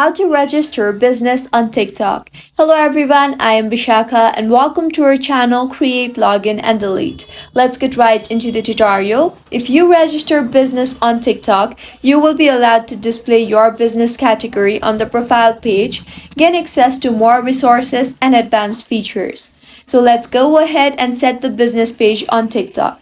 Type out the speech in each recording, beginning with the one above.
How to register business on TikTok. Hello everyone, I am Bishaka and welcome to our channel Create, Login and Delete. Let's get right into the tutorial. If you register business on TikTok, you will be allowed to display your business category on the profile page, gain access to more resources and advanced features. So let's go ahead and set the business page on TikTok.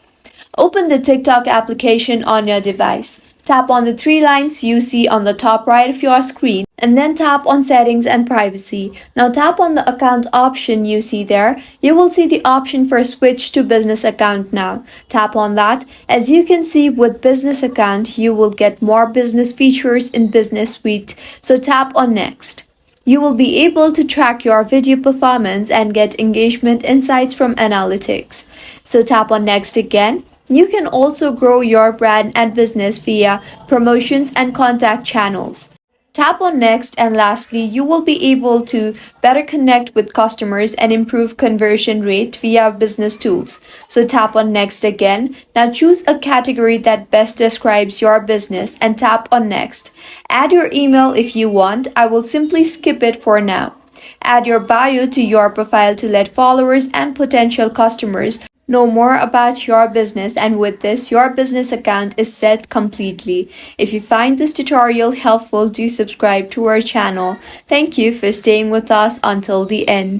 Open the TikTok application on your device. Tap on the three lines you see on the top right of your screen and then tap on Settings and Privacy. Now tap on the account option you see there. You will see the option for Switch to Business Account now. Tap on that. As you can see, with Business Account, you will get more business features in Business Suite. So tap on Next. You will be able to track your video performance and get engagement insights from analytics. So tap on Next again. You can also grow your brand and business via promotions and contact channels. Tap on Next, and lastly, you will be able to better connect with customers and improve conversion rate via business tools. So tap on Next again. Now choose a category that best describes your business and tap on Next. Add your email if you want. I will simply skip it for now. Add your bio to your profile to let followers and potential customers know more about your business, and with this, your business account is set completely. If you find this tutorial helpful, do subscribe to our channel. Thank you for staying with us until the end.